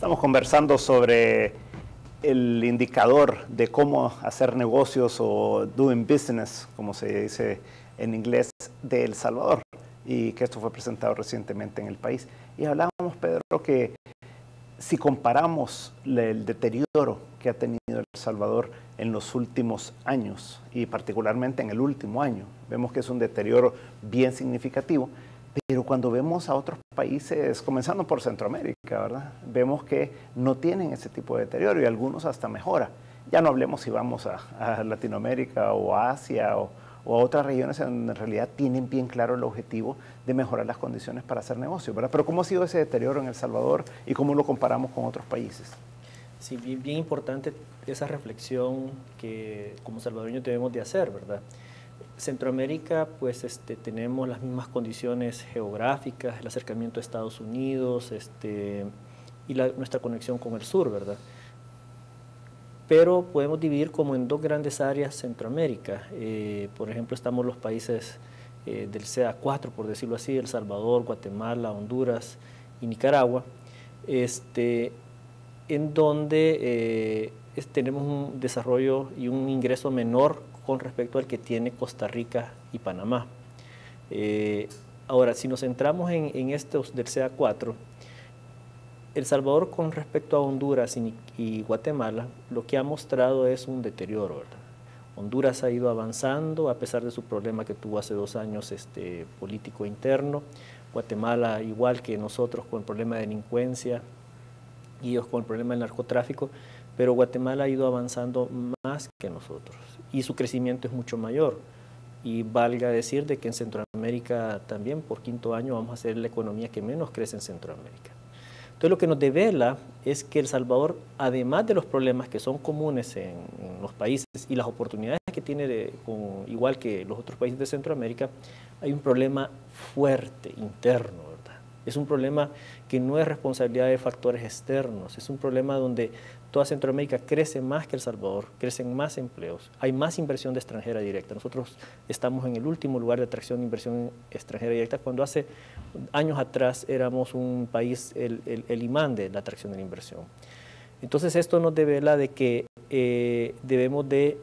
Estamos conversando sobre el indicador de cómo hacer negocios o doing business, como se dice en inglés, de El Salvador, y que esto fue presentado recientemente en el país. Y hablábamos, Pedro, que si comparamos el deterioro que ha tenido El Salvador en los últimos años, y particularmente en el último año, vemos que es un deterioro bien significativo, pero cuando vemos a otros países, comenzando por Centroamérica, ¿verdad?, vemos que no tienen ese tipo de deterioro y algunos hasta mejora. Ya no hablemos si vamos a Latinoamérica o a Asia o a otras regiones en realidad tienen bien claro el objetivo de mejorar las condiciones para hacer negocio, ¿verdad? Pero ¿cómo ha sido ese deterioro en El Salvador y cómo lo comparamos con otros países? Sí, bien importante esa reflexión que como salvadoreños debemos de hacer, ¿verdad? Centroamérica, pues tenemos las mismas condiciones geográficas, el acercamiento a Estados Unidos y nuestra conexión con el sur, ¿verdad? Pero podemos dividir como en dos grandes áreas Centroamérica. Por ejemplo, estamos los países del CEA4, por decirlo así, El Salvador, Guatemala, Honduras y Nicaragua, en donde tenemos un desarrollo y un ingreso menor con respecto al que tiene Costa Rica y Panamá. Ahora, si nos centramos en estos del CEA4, El Salvador con respecto a Honduras y Guatemala, lo que ha mostrado es un deterioro, ¿verdad? Honduras ha ido avanzando a pesar de su problema que tuvo hace 2 años político interno. Guatemala, igual que nosotros, con el problema de delincuencia y ellos con el problema del narcotráfico, pero Guatemala ha ido avanzando más que nosotros y su crecimiento es mucho mayor. Y valga decir de que en Centroamérica también por 5º año vamos a ser la economía que menos crece en Centroamérica. Entonces lo que nos devela es que El Salvador, además de los problemas que son comunes en los países y las oportunidades que tiene, igual que los otros países de Centroamérica, hay un problema fuerte, interno, ¿verdad? Es un problema que no es responsabilidad de factores externos, es un problema donde toda Centroamérica crece más que El Salvador, crecen más empleos, hay más inversión de extranjera directa. Nosotros estamos en el último lugar de atracción de inversión extranjera directa, cuando hace años atrás éramos un país, el imán de la atracción de la inversión. Entonces esto nos devela de que debemos de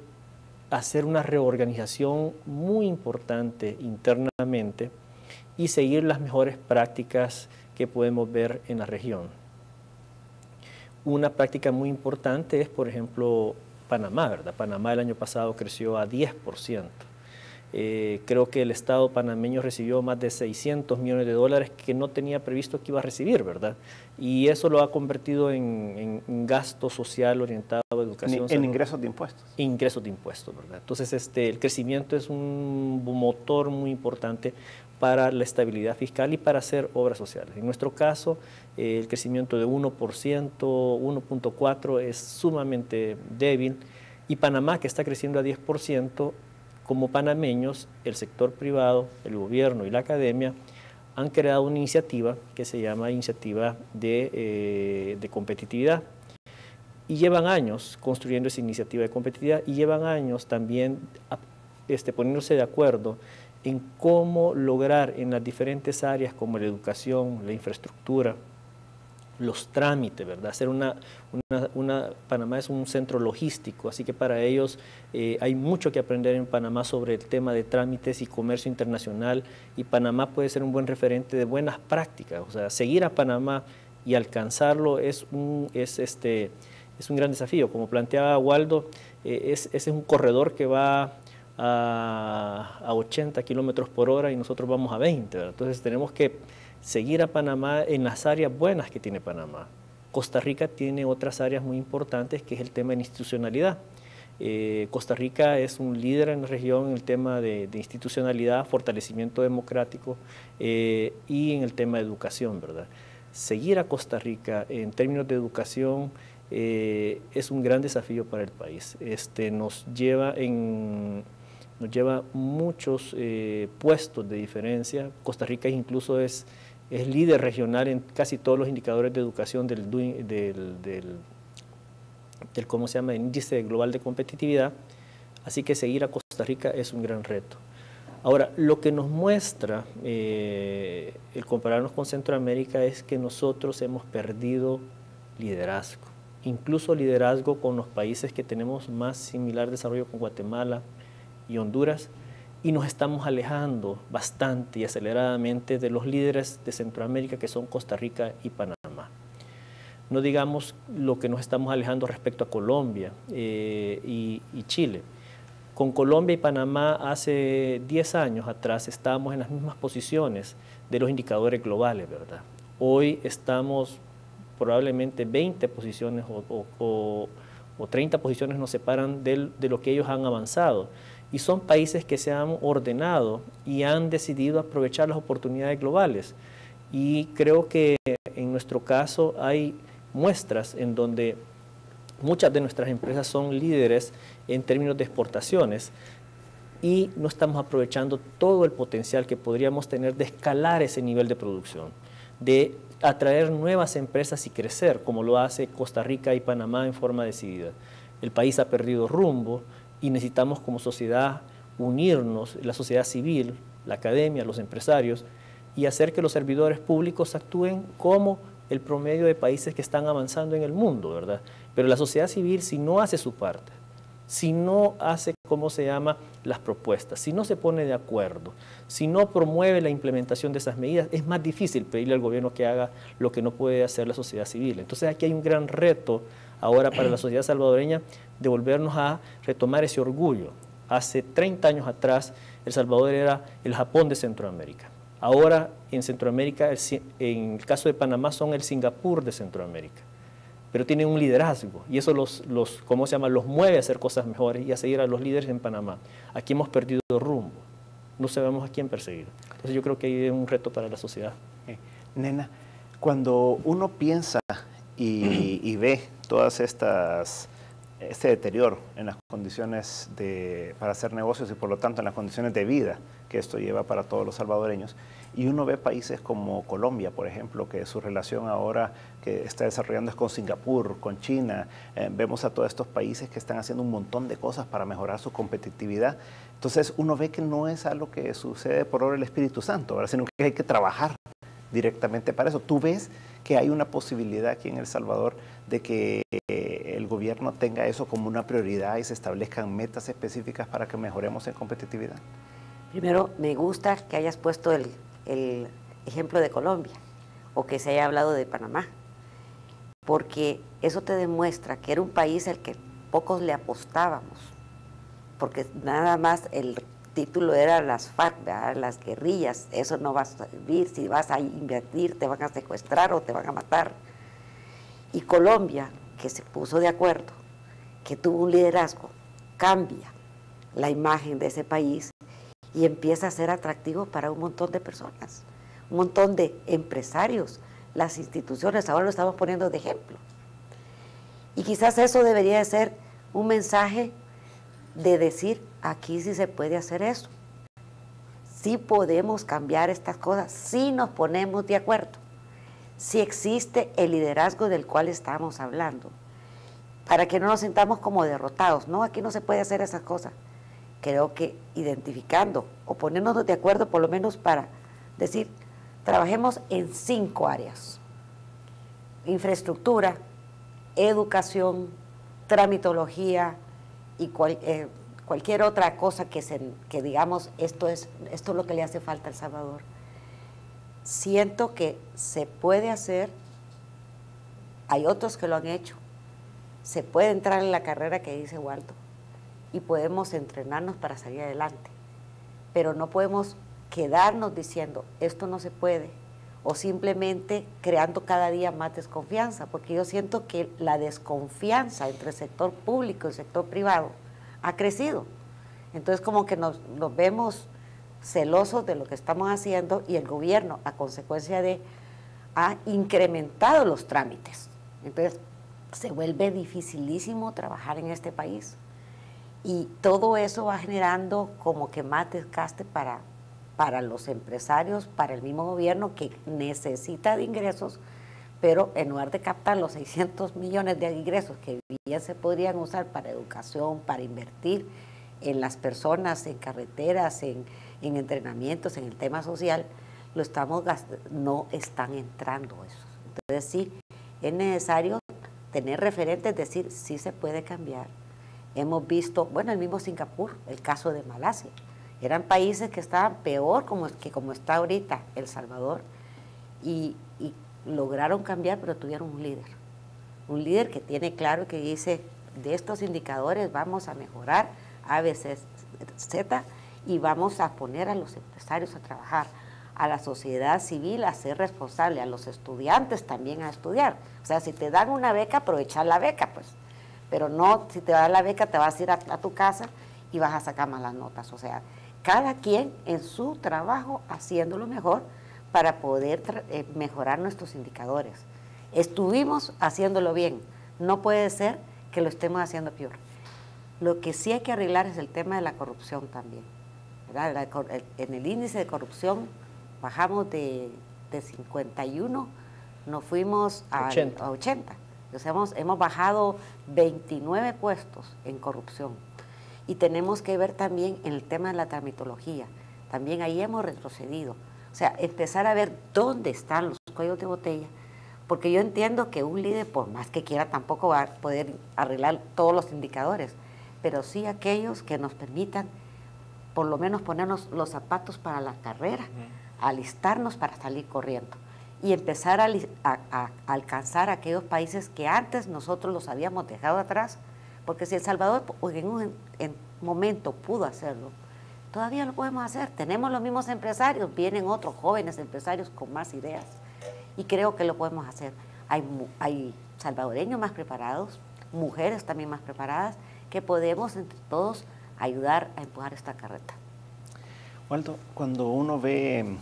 hacer una reorganización muy importante internamente y seguir las mejores prácticas que podemos ver en la región. Una práctica muy importante es, por ejemplo, Panamá, ¿verdad? Panamá el año pasado creció a 10%. Creo que el Estado panameño recibió más de 600 millones de dólares que no tenía previsto que iba a recibir, ¿verdad? Y eso lo ha convertido en gasto social orientado a educación. En ingresos de impuestos. Ingresos de impuestos, ¿verdad? Entonces, el crecimiento es un motor muy importante para la estabilidad fiscal y para hacer obras sociales. En nuestro caso, el crecimiento de 1%, 1.4% es sumamente débil, y Panamá, que está creciendo a 10%, como panameños, el sector privado, el gobierno y la academia han creado una iniciativa que se llama Iniciativa de Competitividad. Y llevan años construyendo esa iniciativa de competitividad y llevan años también poniéndose de acuerdo en cómo lograr en las diferentes áreas como la educación, la infraestructura, los trámites, ¿verdad? Hacer Panamá es un centro logístico, así que para ellos hay mucho que aprender en Panamá sobre el tema de trámites y comercio internacional, y Panamá puede ser un buen referente de buenas prácticas. O sea, seguir a Panamá y alcanzarlo es un gran desafío. Como planteaba Waldo, ese es un corredor que va a 80 kilómetros por hora y nosotros vamos a 20, ¿verdad? Entonces tenemos que seguir a Panamá en las áreas buenas que tiene Panamá. Costa Rica tiene otras áreas muy importantes, que es el tema de institucionalidad. Costa Rica es un líder en la región en el tema de institucionalidad, fortalecimiento democrático y en el tema de educación, ¿verdad? Seguir a Costa Rica en términos de educación es un gran desafío para el país. Nos lleva muchos puestos de diferencia. Costa Rica incluso es líder regional en casi todos los indicadores de educación del ¿cómo se llama?, índice global de competitividad, así que seguir a Costa Rica es un gran reto. Ahora, lo que nos muestra el compararnos con Centroamérica es que nosotros hemos perdido liderazgo, incluso liderazgo con los países que tenemos más similar desarrollo con Guatemala y Honduras, y nos estamos alejando bastante y aceleradamente de los líderes de Centroamérica que son Costa Rica y Panamá. No digamos lo que nos estamos alejando respecto a Colombia y Chile. Con Colombia y Panamá hace 10 años atrás estábamos en las mismas posiciones de los indicadores globales, ¿verdad? Hoy estamos probablemente 20 posiciones o 30 posiciones nos separan de lo que ellos han avanzado. Y son países que se han ordenado y han decidido aprovechar las oportunidades globales. Y creo que en nuestro caso hay muestras en donde muchas de nuestras empresas son líderes en términos de exportaciones y no estamos aprovechando todo el potencial que podríamos tener de escalar ese nivel de producción, de atraer nuevas empresas y crecer, como lo hace Costa Rica y Panamá en forma decidida. El país ha perdido rumbo y necesitamos como sociedad unirnos, la sociedad civil, la academia, los empresarios, y hacer que los servidores públicos actúen como el promedio de países que están avanzando en el mundo, ¿verdad? Pero la sociedad civil, si no hace su parte, si no hace, ¿cómo se llama?, las propuestas, si no se pone de acuerdo, si no promueve la implementación de esas medidas, es más difícil pedirle al gobierno que haga lo que no puede hacer la sociedad civil. Entonces aquí hay un gran reto ahora para la sociedad salvadoreña de volvernos a retomar ese orgullo. Hace 30 años atrás, El Salvador era el Japón de Centroamérica. Ahora en Centroamérica, en el caso de Panamá, son el Singapur de Centroamérica. Pero tienen un liderazgo y eso ¿cómo se llama?, los mueve a hacer cosas mejores y a seguir a los líderes en Panamá. Aquí hemos perdido rumbo, no sabemos a quién perseguir. Entonces yo creo que hay un reto para la sociedad. Nena, cuando uno piensa y ve todas este deterioro en las condiciones para hacer negocios y por lo tanto en las condiciones de vida que esto lleva para todos los salvadoreños, y uno ve países como Colombia, por ejemplo, que su relación ahora que está desarrollando es con Singapur, con China, vemos a todos estos países que están haciendo un montón de cosas para mejorar su competitividad. Entonces uno ve que no es algo que sucede por obra del Espíritu Santo, ¿verdad?, sino que hay que trabajar directamente para eso. ¿Tú ves que hay una posibilidad aquí en El Salvador de que el gobierno tenga eso como una prioridad y se establezcan metas específicas para que mejoremos en competitividad? Primero, me gusta que hayas puesto el ejemplo de Colombia o que se haya hablado de Panamá, porque eso te demuestra que era un país al que pocos le apostábamos, porque nada más el título era las FARC, ¿verdad?, las guerrillas, eso no va a servir, si vas a invertir te van a secuestrar o te van a matar. Y Colombia, que se puso de acuerdo, que tuvo un liderazgo, cambia la imagen de ese país y empieza a ser atractivo para un montón de personas, un montón de empresarios, las instituciones, ahora lo estamos poniendo de ejemplo. Y quizás eso debería de ser un mensaje de decir, aquí sí se puede hacer eso, sí podemos cambiar estas cosas, sí nos ponemos de acuerdo, sí existe el liderazgo del cual estamos hablando, para que no nos sintamos como derrotados, no, aquí no se puede hacer esas cosas. Creo que identificando o poniéndonos de acuerdo por lo menos para decir, trabajemos en 5 áreas: infraestructura, educación, tramitología y cualquier otra cosa que digamos, esto es lo que le hace falta a El Salvador. Siento que se puede hacer, hay otros que lo han hecho, se puede entrar en la carrera que dice Waldo y podemos entrenarnos para salir adelante, pero no podemos quedarnos diciendo esto no se puede o simplemente creando cada día más desconfianza, porque yo siento que la desconfianza entre el sector público y el sector privado ha crecido. Entonces como que nos vemos celosos de lo que estamos haciendo y el gobierno a consecuencia ha incrementado los trámites. Entonces se vuelve dificilísimo trabajar en este país y todo eso va generando como que más desgaste para los empresarios, para el mismo gobierno que necesita de ingresos, pero en lugar de captar los 600 millones de ingresos que bien se podrían usar para educación, para invertir en las personas, en carreteras, en entrenamientos, en el tema social, no están entrando esos. Entonces sí, es necesario tener referentes, decir, sí se puede cambiar. Hemos visto, bueno, el mismo Singapur, el caso de Malasia. Eran países que estaban peor como está ahorita El Salvador, y lograron cambiar, pero tuvieron un líder que tiene claro y que dice, de estos indicadores vamos a mejorar A, B, C, Z, y vamos a poner a los empresarios a trabajar, a la sociedad civil a ser responsable, a los estudiantes también a estudiar. O sea, si te dan una beca, aprovechar la beca, pues. Pero no, si te dan la beca, te vas a ir a tu casa y vas a sacar malas notas. O sea, cada quien en su trabajo haciéndolo mejor para poder mejorar nuestros indicadores. Estuvimos haciéndolo bien, no puede ser que lo estemos haciendo peor. Lo que sí hay que arreglar es el tema de la corrupción también, ¿verdad? En el índice de corrupción bajamos de 51, nos fuimos a 80. O sea, hemos bajado 29 puestos en corrupción. Y tenemos que ver también en el tema de la tramitología. También ahí hemos retrocedido. O sea, empezar a ver dónde están los cuellos de botella, porque yo entiendo que un líder, por más que quiera, tampoco va a poder arreglar todos los indicadores, pero sí aquellos que nos permitan por lo menos ponernos los zapatos para la carrera, alistarnos para salir corriendo y empezar a alcanzar aquellos países que antes nosotros los habíamos dejado atrás, porque si El Salvador en un momento pudo hacerlo, todavía lo podemos hacer. Tenemos los mismos empresarios, vienen otros jóvenes empresarios con más ideas y creo que lo podemos hacer. Hay salvadoreños más preparados, mujeres también más preparadas, que podemos entre todos ayudar a empujar esta carreta. Waldo, cuando uno ve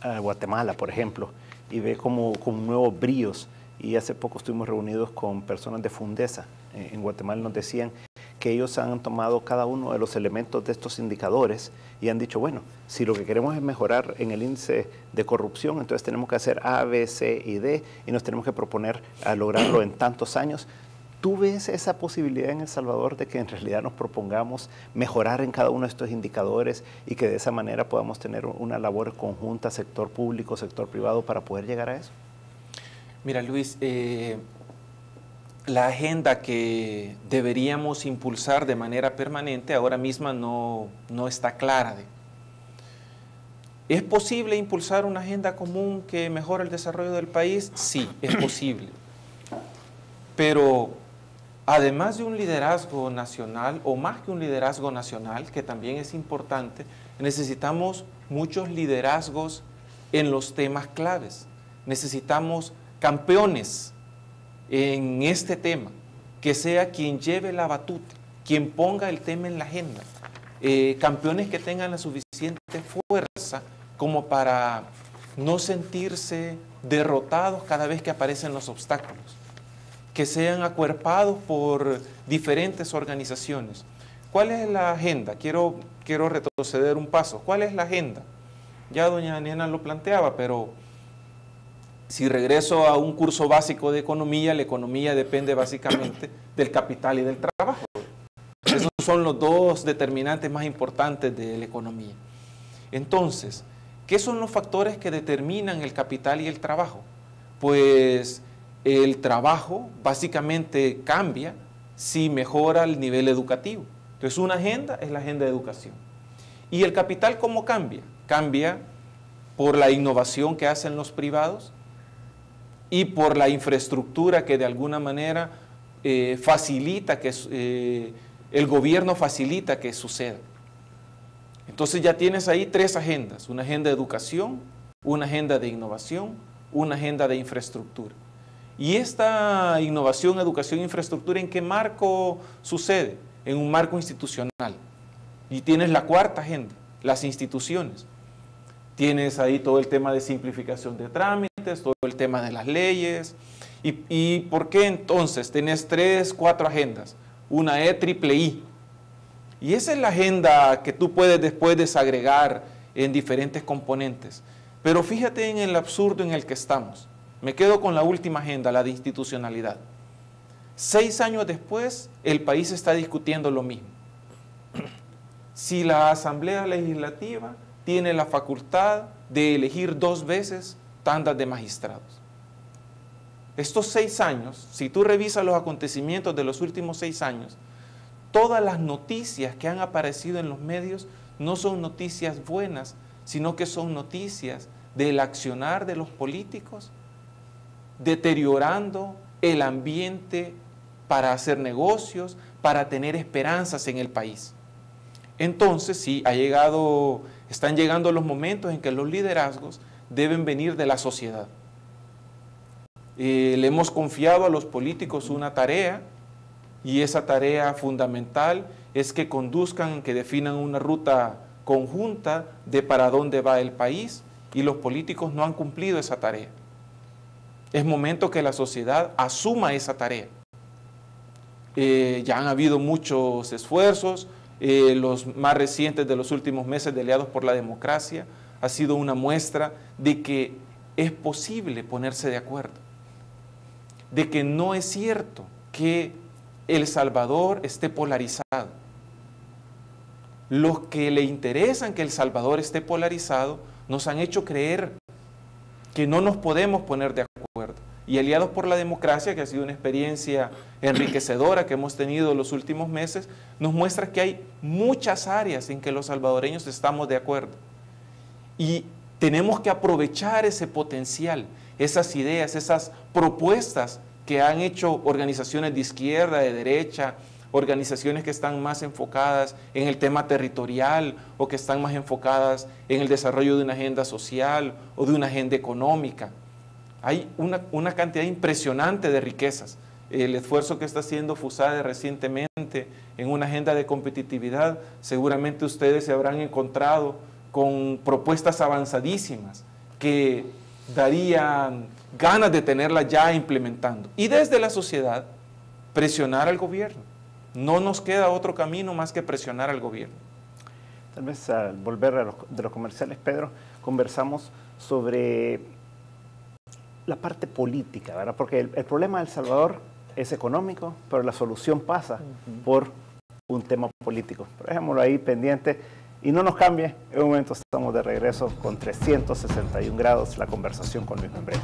a Guatemala, por ejemplo, y ve como nuevos bríos, y hace poco estuvimos reunidos con personas de Fundesa en Guatemala, nos decían que ellos han tomado cada uno de los elementos de estos indicadores y han dicho, bueno, si lo que queremos es mejorar en el índice de corrupción, entonces tenemos que hacer A, B, C y D y nos tenemos que proponer a lograrlo en tantos años. ¿Tú ves esa posibilidad en El Salvador de que en realidad nos propongamos mejorar en cada uno de estos indicadores y que de esa manera podamos tener una labor conjunta, sector público, sector privado, para poder llegar a eso? Mira, Luis, la agenda que deberíamos impulsar de manera permanente ahora misma no está clara. ¿Es posible impulsar una agenda común que mejore el desarrollo del país? Sí, es posible. Pero además de un liderazgo nacional, o más que un liderazgo nacional, que también es importante, necesitamos muchos liderazgos en los temas claves. Necesitamos campeones en este tema, que sea quien lleve la batuta, quien ponga el tema en la agenda. Campeones que tengan la suficiente fuerza como para no sentirse derrotados cada vez que aparecen los obstáculos, que sean acuerpados por diferentes organizaciones. ¿Cuál es la agenda? Quiero retroceder un paso. ¿Cuál es la agenda? Ya doña Daniela lo planteaba, pero si regreso a un curso básico de economía, la economía depende básicamente del capital y del trabajo. Esos son los dos determinantes más importantes de la economía. Entonces, ¿qué son los factores que determinan el capital y el trabajo? Pues el trabajo básicamente cambia si mejora el nivel educativo. Entonces, una agenda es la agenda de educación. ¿Y el capital cómo cambia? Cambia por la innovación que hacen los privados y por la infraestructura que de alguna manera facilita que el gobierno facilita que suceda. Entonces ya tienes ahí tres agendas: una agenda de educación, una agenda de innovación, una agenda de infraestructura. Y esta innovación, educación e infraestructura, ¿en qué marco sucede? En un marco institucional. Y tienes la cuarta agenda, las instituciones. Tienes ahí todo el tema de simplificación de trámites, todo el tema de las leyes. ¿Y por qué entonces tenés 3, 4 agendas? Una EIII. Y esa es la agenda que tú puedes después desagregar en diferentes componentes. Pero fíjate en el absurdo en el que estamos. Me quedo con la última agenda, la de institucionalidad. 6 años después, el país está discutiendo lo mismo. Si la Asamblea Legislativa tiene la facultad de elegir 2 veces tandas de magistrados. estos 6 años, si tú revisas los acontecimientos de los últimos 6 años, todas las noticias que han aparecido en los medios no son noticias buenas, sino que son noticias del accionar de los políticos, deteriorando el ambiente para hacer negocios, para tener esperanzas en el país. Entonces, sí, están llegando los momentos en que los liderazgos deben venir de la sociedad. Le hemos confiado a los políticos una tarea, y esa tarea fundamental es que conduzcan, que definan una ruta conjunta de para dónde va el país, y los políticos no han cumplido esa tarea. Es momento que la sociedad asuma esa tarea. Ya han habido muchos esfuerzos, los más recientes de los últimos meses de Aliados por la Democracia ha sido una muestra de que es posible ponerse de acuerdo, de que no es cierto que El Salvador esté polarizado. Los que le interesan que El Salvador esté polarizado nos han hecho creer que no nos podemos poner de acuerdo. Y Aliados por la Democracia, que ha sido una experiencia enriquecedora que hemos tenido los últimos meses, nos muestra que hay muchas áreas en que los salvadoreños estamos de acuerdo. Y tenemos que aprovechar ese potencial, esas ideas, esas propuestas que han hecho organizaciones de izquierda, de derecha, organizaciones que están más enfocadas en el tema territorial o que están más enfocadas en el desarrollo de una agenda social o de una agenda económica. Hay una cantidad impresionante de riquezas. El esfuerzo que está haciendo FUSADE recientemente en una agenda de competitividad, seguramente ustedes se habrán encontrado con propuestas avanzadísimas que darían ganas de tenerlas ya implementando. Y desde la sociedad, presionar al gobierno. No nos queda otro camino más que presionar al gobierno. Tal vez al volver de los comerciales, Pedro, conversamos sobre la parte política, ¿verdad? Porque el problema de El Salvador es económico, pero la solución pasa por un tema político. Pero dejémoslo ahí pendiente y no nos cambie. En un momento estamos de regreso con 361 grados, la conversación con Luis Membreno.